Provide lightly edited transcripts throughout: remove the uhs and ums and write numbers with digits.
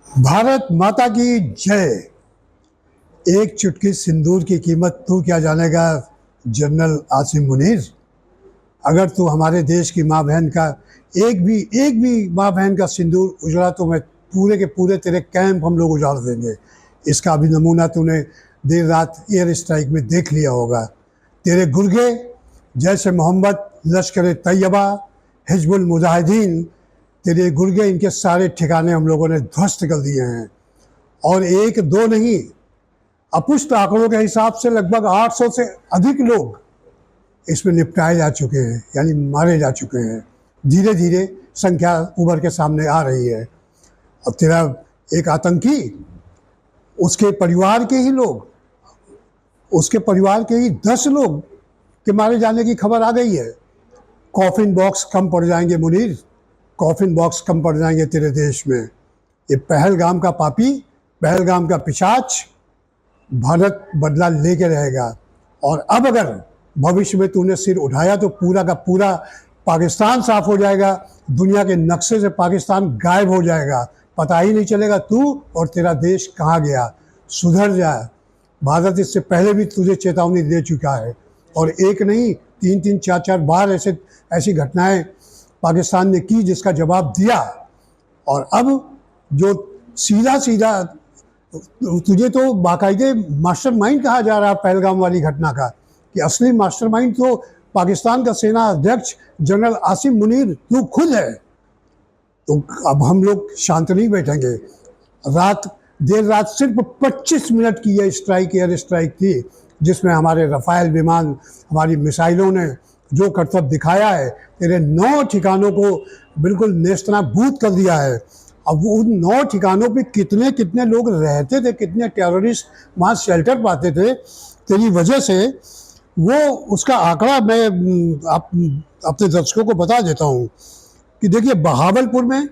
भारत माता की जय। एक चुटकी सिंदूर की कीमत तू क्या जानेगा जनरल आसिम मुनीर। अगर तू हमारे देश की माँ बहन का एक भी माँ बहन का सिंदूर उजड़ा तो मैं पूरे के पूरे तेरे कैंप हम लोग उजाड़ देंगे। इसका भी नमूना तूने देर रात एयर स्ट्राइक में देख लिया होगा। तेरे गुर्गे जैसे मोहम्मद, लश्कर तैयबा, हिजबुल मुजाहिदीन, तेरे गुर्गे इनके सारे ठिकाने हम लोगों ने ध्वस्त कर दिए हैं। और एक दो नहीं, अपुष्ट आंकड़ों के हिसाब से लगभग 800 से अधिक लोग इसमें निपटाए जा चुके हैं, यानी मारे जा चुके हैं। धीरे धीरे संख्या उभर के सामने आ रही है। और तेरा एक आतंकी, उसके परिवार के ही लोग, उसके परिवार के ही 10 लोग के मारे जाने की खबर आ गई है। कॉफिन बॉक्स कम पड़ जाएंगे मुनीर, कॉफिन बॉक्स कम पड़ जाएंगे तेरे देश में। ये पहलगाम का पापी, पहलगाम का पिशाच भारत बदला लेके रहेगा। और अब अगर भविष्य में तूने सिर उठाया तो पूरा का पूरा पाकिस्तान साफ हो जाएगा। दुनिया के नक्शे से पाकिस्तान गायब हो जाएगा। पता ही नहीं चलेगा तू और तेरा देश कहाँ गया। सुधर जा। भारत इससे पहले भी तुझे चेतावनी दे चुका है, और एक नहीं, 3-3, 4-4 बार ऐसी घटनाएं पाकिस्तान ने की जिसका जवाब दिया। और अब जो सीधा सीधा तुझे तो बाकायदे मास्टरमाइंड कहा जा रहा है पहलगाम वाली घटना का, कि असली मास्टरमाइंड तो पाकिस्तान का सेना अध्यक्ष जनरल आसिम मुनीर तू खुद है। तो अब हम लोग शांत नहीं बैठेंगे। देर रात सिर्फ 25 मिनट की यह स्ट्राइक, एयर स्ट्राइक थी, जिसमें हमारे रफाल विमान, हमारी मिसाइलों ने जो करतब दिखाया है, तेरे 9 ठिकानों को बिल्कुल नेस्तनाबूद कर दिया है। अब उन 9 ठिकानों पे कितने कितने लोग रहते थे, कितने टेररिस्ट वहाँ शेल्टर पाते थे तेरी वजह से, वो उसका आंकड़ा मैं अपने दर्शकों को बता देता हूँ कि देखिए, बहावलपुर में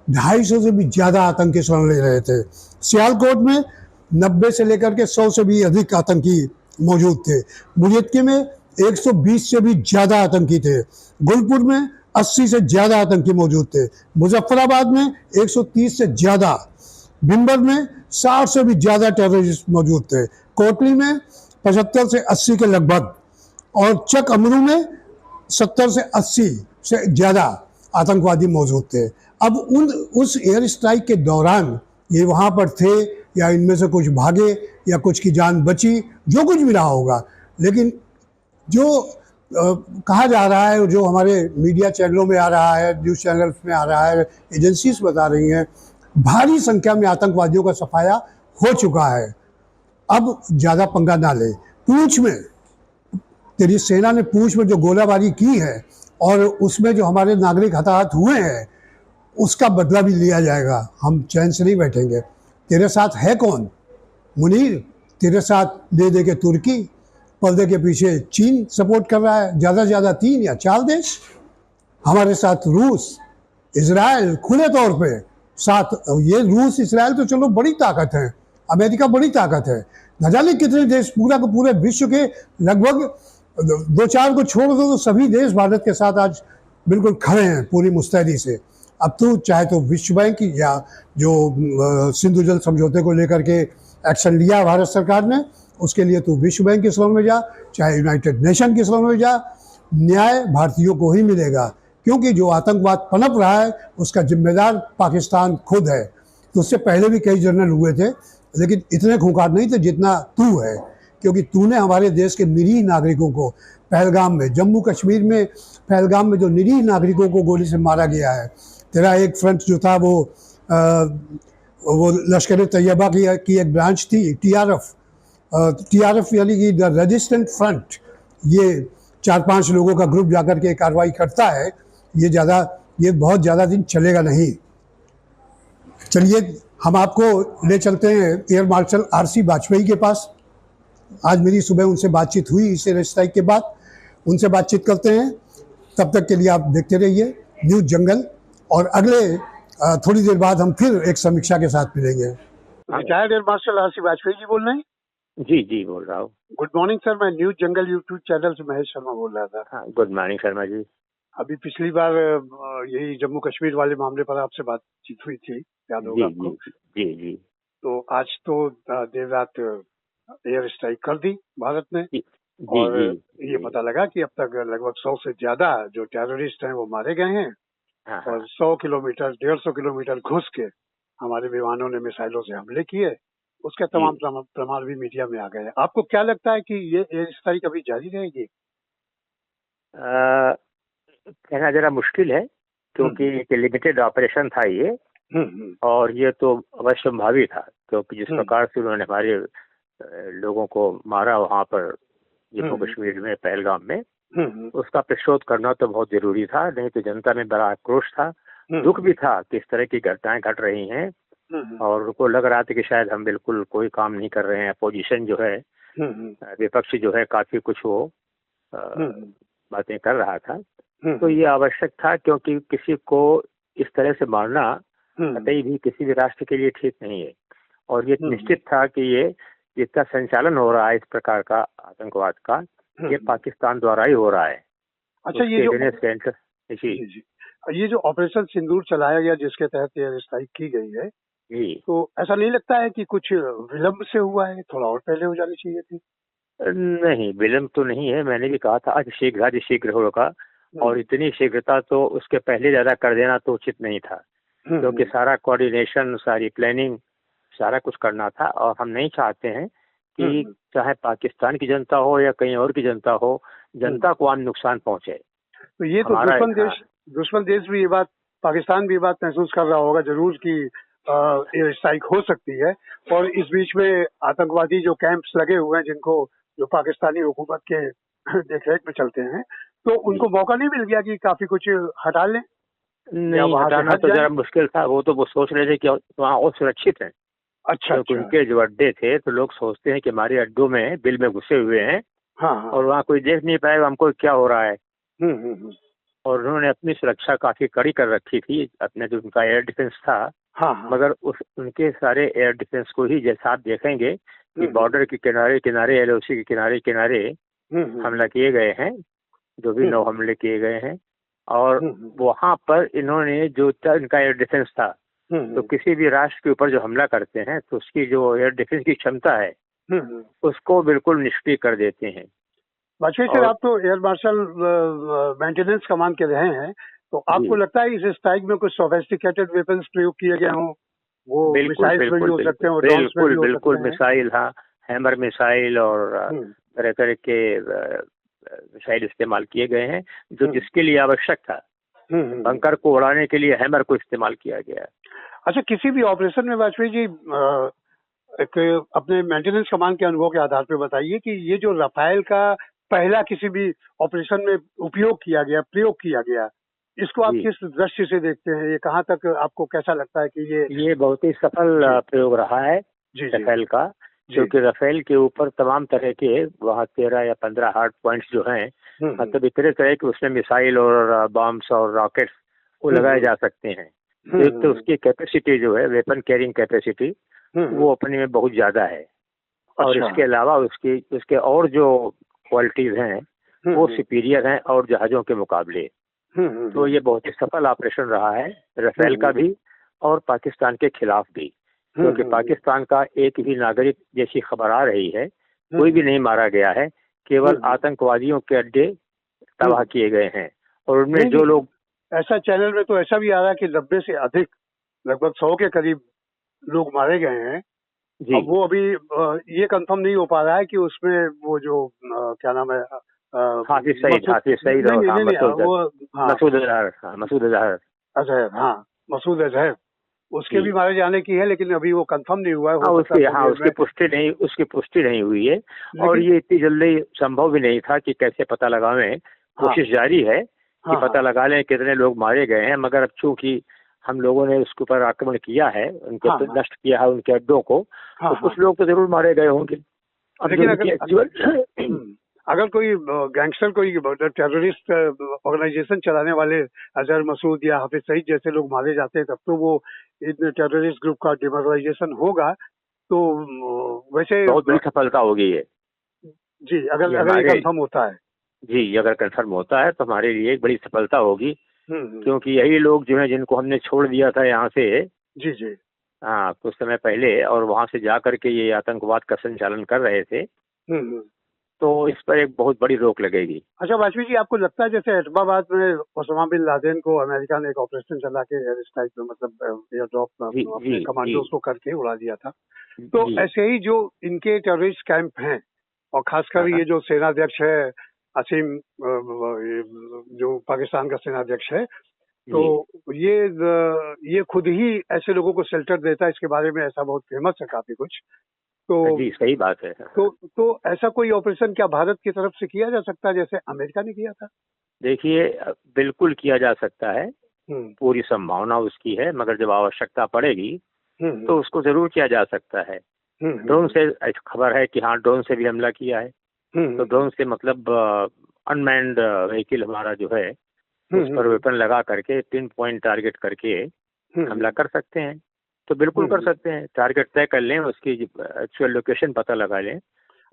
250 से भी ज़्यादा आतंकी शरण ले रहे थे। सियालकोट में 90 से लेकर के 100 से भी अधिक आतंकी मौजूद थे। मुजफ्फरपुर में 120 से भी ज़्यादा आतंकी थे। गुलपुर में 80 से ज़्यादा आतंकी मौजूद थे। मुजफ्फराबाद में 130 से ज़्यादा, भिंबर में 60 से भी ज़्यादा टेररिस्ट मौजूद थे। कोटली में 75 से 80 के लगभग, और चक अमरू में 70 से 80 से ज़्यादा आतंकवादी मौजूद थे। अब उस एयर स्ट्राइक के दौरान ये वहाँ पर थे, या इनमें से कुछ भागे, या कुछ की जान बची, जो कुछ भी रहा होगा, लेकिन जो कहा जा रहा है, जो हमारे मीडिया चैनलों में आ रहा है, न्यूज़ चैनल्स में आ रहा है, एजेंसीज बता रही हैं, भारी संख्या में आतंकवादियों का सफाया हो चुका है। अब ज़्यादा पंगा ना ले। पूंछ में, तेरी सेना ने पूंछ में जो गोलाबारी की है और उसमें जो हमारे नागरिक हताहत हुए हैं, उसका बदला भी लिया जाएगा। हम चैन से नहीं बैठेंगे। तेरे साथ है कौन मुनीर? तेरे साथ दे दे के तुर्की, पर्दे के पीछे चीन सपोर्ट कर रहा है, ज़्यादा से ज़्यादा 3 या 4 देश। हमारे साथ रूस, इजराइल खुले तौर पे साथ। ये रूस इजराइल तो चलो बड़ी ताकत है, अमेरिका बड़ी ताकत है, न जाने कितने देश, पूरा के पूरे विश्व के लगभग 2-4 को छोड़ दो तो सभी देश भारत के साथ आज बिल्कुल खड़े हैं पूरी मुस्तैदी से। अब तू चाहे तो विश्व बैंक या जो सिंधु जल समझौते को लेकर के एक्शन लिया भारत सरकार ने, उसके लिए तू विश्व बैंक की शरण में जा, चाहे यूनाइटेड नेशन की शरण में जा, न्याय भारतीयों को ही मिलेगा। क्योंकि जो आतंकवाद पनप रहा है उसका जिम्मेदार पाकिस्तान खुद है। तो उससे पहले भी कई जनरल हुए थे, लेकिन इतने खूंखार नहीं थे जितना तू है, क्योंकि तूने हमारे देश के निरीह नागरिकों को पहलगाम में, जम्मू कश्मीर में पहलगाम में जो निरीह नागरिकों को गोली से मारा गया है, तेरा एक फ्रंट जो था वो लश्कर तैयबा की एक ब्रांच थी, टीआरएफ यानी कि द रेजिस्टेंट फ्रंट, ये 4-5 लोगों का ग्रुप जाकर के कार्रवाई करता है। ये बहुत ज़्यादा दिन चलेगा नहीं। चलिए, हम आपको ले चलते हैं एयर मार्शल आरसी वाजपेयी के पास। आज मेरी सुबह उनसे बातचीत हुई इस एयर स्ट्राइक के बाद, उनसे बातचीत करते हैं। तब तक के लिए आप देखते रहिए न्यूज़ जंगल, और अगले थोड़ी देर बाद हम फिर एक समीक्षा के साथ मिलेंगे। Retired air marshal RC Vajpayee ji बोल रहे हैं? जी जी बोल रहा हूँ। गुड मॉर्निंग सर, मैं न्यूज़ जंगल यूट्यूब चैनल से महेश शर्मा बोल रहा था। हाँ, गुड मॉर्निंग शर्मा जी। अभी पिछली बार यही जम्मू कश्मीर वाले मामले पर आपसे बातचीत हुई थी, याद होगा जी आपको। जी जी जी तो आज तो देर रात एयर स्ट्राइक कर दी भारत ने, जी जी और जी ये जी। पता लगा कि अब तक लगभग 100 से ज्यादा जो टेररिस्ट हैं वो मारे गए हैं, हाँ और हाँ 100 किलोमीटर 150 किलोमीटर घुस के हमारे विमानों ने मिसाइलों से हमले किए। उसके जी। तमाम प्रमाण भी मीडिया में आ गए हैं। आपको क्या लगता है कि ये एयर स्ट्राइक अभी जारी रहेगी? अ, कहना जरा मुश्किल है, क्योंकि हम्म एक लिमिटेड ऑपरेशन था ये, हम्म और ये तो अवश्यंभावी था, क्योंकि जिस हम्म प्रकार से उन्होंने हमारे लोगों को मारा वहाँ पर जम्मू हम्म कश्मीर में पहलगाम में, हम्म उसका प्रतिशोध करना तो बहुत जरूरी था। नहीं तो जनता में बड़ा आक्रोश था, दुख हम्म भी था कि इस तरह की घटनाएं घट रही हैं, हम्म और उनको लग रहा था कि शायद हम बिल्कुल कोई काम नहीं कर रहे हैं। अपोजिशन जो है, हम्म विपक्ष जो है, काफी कुछ वो अ, हम्म बातें कर रहा था। तो हम्म ये आवश्यक था, क्योंकि किसी को इस तरह से मारना हम्म कतई भी किसी भी राष्ट्र के लिए ठीक नहीं है। और ये हम्म निश्चित था कि ये जितना संचालन हो रहा है इस प्रकार का आतंकवाद का, ये हम्म। पाकिस्तान द्वारा ही हो रहा है। अच्छा, ये उसके जो अगेंस्ट सेंटर। जी जी जी ये जो ऑपरेशन सिंदूर चलाया गया जिसके तहत एयर स्ट्राइक की गई है, जी। तो ऐसा नहीं लगता है कि कुछ विलंब से हुआ है? थोड़ा और पहले हो जानी चाहिए थी। नहीं, विलंब तो नहीं है। मैंने भी कहा था अति शीघ्र होगा, और हम्म इतनी शीघ्रता तो उसके पहले ज्यादा कर देना तो उचित नहीं था, क्योंकि हम्म सारा कोऑर्डिनेशन, सारी प्लानिंग, सारा कुछ करना था। और हम नहीं चाहते हैं कि हम्म चाहे पाकिस्तान की जनता हो या कहीं और की जनता हो, हम्म। जनता को आम नुकसान पहुंचे। तो ये तो हमारा। हाँ दुश्मन देश भी ये बात, पाकिस्तान भी ये बात महसूस कर रहा होगा जरूर कि एयर स्ट्राइक हो सकती है। और इस बीच में आतंकवादी जो कैंप्स लगे हुए हैं, जिनको जो पाकिस्तानी हुकूमत के देखरेख में चलते हैं, तो उनको जी। मौका नहीं मिल गया कि काफी कुछ हटा लें या नहीं, वहां से हटाना हट तो जाएं? जरा मुश्किल था। वो तो वो सोच रहे थे कि वहाँ और सुरक्षित है, अच्छा क्योंकि अच्छा। उनके जो अड्डे थे, तो लोग सोचते हैं कि हमारे अड्डों में बिल में घुसे हुए हैं, हाँ हाँ। और वहाँ कोई देख नहीं पाएगा हमको क्या हो रहा है। हम्म। और उन्होंने अपनी सुरक्षा काफी कड़ी कर रखी थी, अपने जो उनका एयर डिफेंस था। हाँ हाँ। मगर उस उनके सारे एयर डिफेंस को ही, जैसा आप देखेंगे कि हम्म बॉर्डर के किनारे किनारे, एलओसी के किनारे किनारे हमला हम्म किए गए हैं, जो भी नौ हम्म हमले किए गए हैं। और हम्म वहां पर इन्होंने जो इनका एयर डिफेंस था, तो हम्म किसी भी राष्ट्र के ऊपर जो हमला करते हैं, तो उसकी जो एयर डिफेंस की क्षमता है, हम्म। उसको बिल्कुल निष्क्रिय कर देते हैं। वाजपेयी सर, और आप तो एयर मार्शल मेंटेनेंस कमान के रहे हैं, तो आपको जी, लगता है इस स्ट्राइक में कुछ सोफेस्टिकेटेड वेपन्स प्रयोग किए गए हों? वो बिल्कुल मिसाइल्स में भी बिल्कुल हो सकते बिल्कुल हैं, वो ड्रोन्स में भी बिल्कुल हो बिल्कुल सकते हैं। मिसाइल, हाँ, हैमर मिसाइल और हम्म तरह तरह के मिसाइल इस्तेमाल किए गए हैं, जो हम्म जिसके लिए आवश्यक था। हम्म। बंकर को उड़ाने के लिए हैमर को इस्तेमाल किया गया। अच्छा, किसी भी ऑपरेशन में वाजपेयी जी, एक अपने मेंटेनेंस कमान के अनुभव के आधार पे बताइए कि ये जो राफेल का पहला किसी भी ऑपरेशन में प्रयोग किया गया, इसको आप जी, किस दृष्टि से देखते हैं? ये कहाँ तक आपको कैसा लगता है कि ये? ये बहुत ही सफल जी प्रयोग रहा है जी जी राफेल का, जी। क्योंकि राफेल के ऊपर तमाम तरह के वहाँ 13 या 15 हार्ड पॉइंट्स जो हैं, हम्म मतलब इतने तरह के उसमें मिसाइल और बॉम्ब्स और रॉकेट्स वो लगाए हम्म जा सकते हैं। हम्म एक तो उसकी कैपेसिटी जो है, वेपन कैरिंग कैपेसिटी, हम्म। वो अपने में बहुत ज्यादा है। और अच्छा। इसके अलावा उसकी उसके और जो क्वालिटीज हैं, वो हम्म सुपीरियर हैं और जहाज़ों के मुकाबले। तो ये बहुत ही सफल ऑपरेशन रहा है, राफेल का हम्म भी और पाकिस्तान के खिलाफ भी। क्योंकि हम्म पाकिस्तान का एक भी नागरिक, जैसी खबर आ रही है, कोई भी हम्म नहीं मारा गया है, केवल हम्म आतंकवादियों के अड्डे तबाह हम्म। किए गए हैं। और उनमें नहीं जो नहीं, लोग। ऐसा चैनल में तो ऐसा भी आ रहा है कि 90 से अधिक, लगभग 100 के करीब लोग मारे गए हैं। जी, अब वो अभी ये कंफर्म नहीं हो पा रहा है कि उसमें वो जो क्या नाम है, मसूद, हाफिज सईद नहीं और नहीं हाँ, नहीं नहीं, वो, हाँ, मसूद अजहर, हाँ, मसूद अजहर। अजहर, हाँ, मसूद अजहर, उसके भी जी, मारे जाने की है, लेकिन अभी वो कंफर्म नहीं हुआ है, हो हाँ, सकता है थोड़ी देर में। उसकी पुष्टि नहीं हुई है। और लेकिन ये इतनी जल्दी संभव भी नहीं था कि कैसे पता लगावें। हाँ कोशिश जारी है कि हाँ हाँ पता लगा लें कितने लोग मारे गए हैं, मगर अब चूंकि हम लोगों ने उसके ऊपर आक्रमण किया है, उनके हाँ तो हाँ नष्ट किया है उनके अड्डों को, हाँ तो हाँ। कुछ लोग तो जरूर मारे गए होंगे। अब जो लेकिन इनकी एक्चुअल। हम्म, अगर कोई गैंगस्टर, कोई टेररिस्ट ऑर्गेनाइजेशन चलाने वाले अजहर मसूद या हाफिज सईद जैसे लोग मारे जाते हैं, तब तो वो इन टेररिस्ट ग्रुप का डिमोरलाइजेशन होगा। तो वैसे बहुत बड़ी सफलता होगी ये। जी, अगर ये अगर ये हमारे कंफर्म होता है। जी, अगर कंफर्म होता है तो हमारे लिए एक बड़ी सफलता होगी, हम्म। क्योंकि यही लोग जो हैं जिनको हमने छोड़ दिया था यहाँ से, जी जी। हाँ, कुछ समय पहले, और वहाँ से जा करके ये आतंकवाद का संचालन कर रहे थे, हम्म। तो इस पर एक बहुत बड़ी रोक लगेगी। अच्छा वाजपेयी जी, आपको लगता है जैसे हैदराबाद में ओसामा बिन लादेन को अमेरिका ने एक ऑपरेशन चला के एयर स्ट्राइक में, मतलब एयर ड्रॉप जी अपने जी जी कमांडोज को करके उड़ा दिया था, तो जी। ऐसे ही जो इनके टेररिस्ट कैंप हैं, और खासकर हाँ ये जो सेनाध्यक्ष है असीम, ये जो पाकिस्तान का सेनाध्यक्ष है, तो जी ये खुद ही ऐसे लोगों को शेल्टर देता है, इसके बारे में ऐसा बहुत फेमस है काफी कुछ। तो जी, सही बात है। तो ऐसा कोई ऑपरेशन क्या भारत की तरफ से किया जा सकता है जैसे अमेरिका ने किया था? देखिए, बिल्कुल किया जा सकता है, हम्म पूरी संभावना उसकी है, मगर जब आवश्यकता पड़ेगी हम्म तो उसको जरूर किया जा सकता है। ड्रोन हम्म से खबर है कि हाँ, ड्रोन से भी हमला किया है। हम्म तो ड्रोन से मतलब अनमैन्ड व्हीकल हमारा जो है, उस पर हम्म वेपन लगा करके पिन पॉइंट टारगेट करके हमला कर सकते हैं। तो बिल्कुल कर सकते हैं, टारगेट तय कर लें, उसकी एक्चुअल लोकेशन पता लगा लें,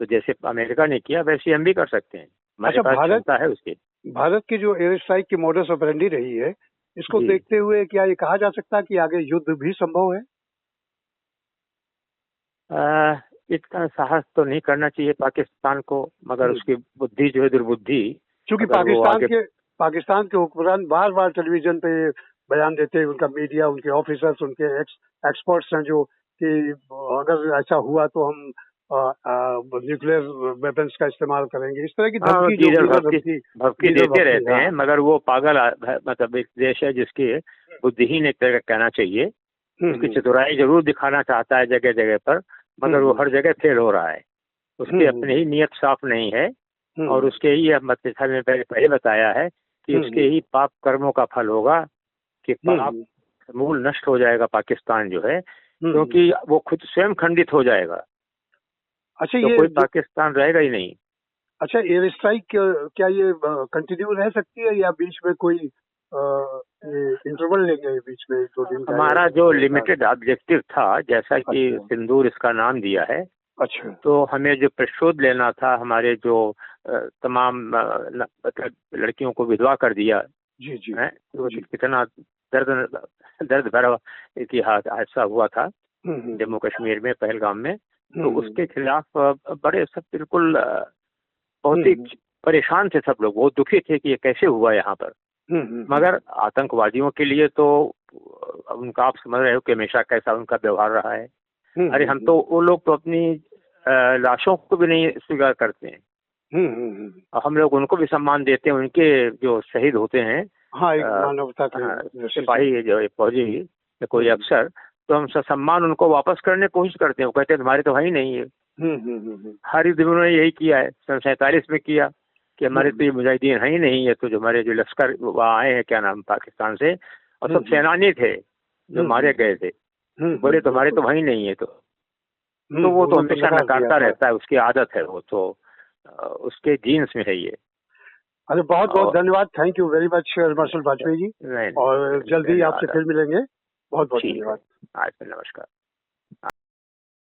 तो जैसे अमेरिका ने किया वैसे हम भी कर सकते हैं। हमारे अच्छा, पास क्षमता है उसकी। भारत की जो एयर स्ट्राइक की मॉडस ऑपरेंडी रही है, इसको जी। देखते हुए क्या ये कहा जा सकता है कि आगे युद्ध भी संभव है? अ, इतना साहस तो नहीं करना चाहिए पाकिस्तान को, मगर हम्म। उसकी बुद्धि जो है, दुर्बुद्धि, क्योंकि अगर वो आगे। पाकिस्तान के हुक्मरान बार बार टेलीविजन पे बयान देते हैं, उनका मीडिया, उनके ऑफिसर्स, उनके एक्सपर्ट्स हैं जो कि अगर ऐसा हुआ तो हम न्यूक्लियर वेपन्स का इस्तेमाल करेंगे, इस तरह की हाँ, धमकी, जो लीडर वीरर भक्ति धमकी, भक्ति लीडर देते भक्ति। रहते हाँ। हैं, मगर वो पागल मतलब एक देश है जिसकी बुद्धिहीन एक तरह का कहना चाहिए। उसकी चतुराई जरूर दिखाना चाहता है जगह जगह पर, मगर वो हर जगह फेल हो रहा है। उसकी अपनी ही नीयत साफ नहीं है, और उसके ही मतलब मैंने पहले बताया है कि उसके ही पाप कर्मों का फल होगा, कि पाप मूल नष्ट हो जाएगा पाकिस्तान जो है, क्योंकि वो खुद स्वयं खंडित हो जाएगा। अच्छा, तो ये कोई पाकिस्तान रहेगा ही नहीं। अच्छा, एयर स्ट्राइक क्या ये कंटिन्यू रह सकती है, या बीच में कोई ये इंटरवल लेंगे बीच में 2 दिन का, हमारा जो लिमिटेड ऑब्जेक्टिव था, जैसा कि अच्छा सिंदूर इसका नाम दिया है, अच्छा। तो हमें जो प्रतिशोध लेना था, हमारे जो तमाम मतलब लड़कियों को विधवा कर दिया जी जी है, तो जी। कितना दर्द दर्द भरा इतिहास हादसा हुआ था हम्म जम्मू कश्मीर में, पहलगाम में। तो हम्म उसके खिलाफ बड़े सब बिल्कुल बहुत ही हम्म परेशान थे सब लोग, बहुत दुखी थे कि ये कैसे हुआ यहाँ पर। मगर आतंकवादियों के लिए तो उनका, आप समझ रहे हो कि हमेशा कैसा उनका व्यवहार रहा है। अरे हम तो, वो लोग तो अपनी लाशों को भी नहीं स्वीकार करते हैं, और हम लोग उनको भी सम्मान देते हैं, उनके जो शहीद होते हैं, हाँ, एक मानवता के दृष्टि से। सिपाही जो फौजी या कोई अफसर, तो हम सम्मान उनको वापस करने की कोशिश करते हैं। वो कहते हैं तुम्हारे तो वही नहीं है। हर युद्ध में उन्होंने यही किया है, सन 47 में किया कि हमारे तो ये मुजाहिदीन है ही नहीं है, तो जो हमारे जो लश्कर वहाँ आए हैं, क्या नाम, पाकिस्तान से, और सब सेनानी थे जो मारे गए थे, बोले तुम्हारे तो वही नहीं है। तो वो तो हमेशा नकारता रहता है, उसकी आदत है, वो तो उसके जीन्स में है ये। अरे बहुत बहुत धन्यवाद, thank you very much marshal Vajpayee ji, नहीं, और जल्दी आपसे फिर मिलेंगे। बहुत बहुत ठीक है। धन्यवाद। आज नमस्कार।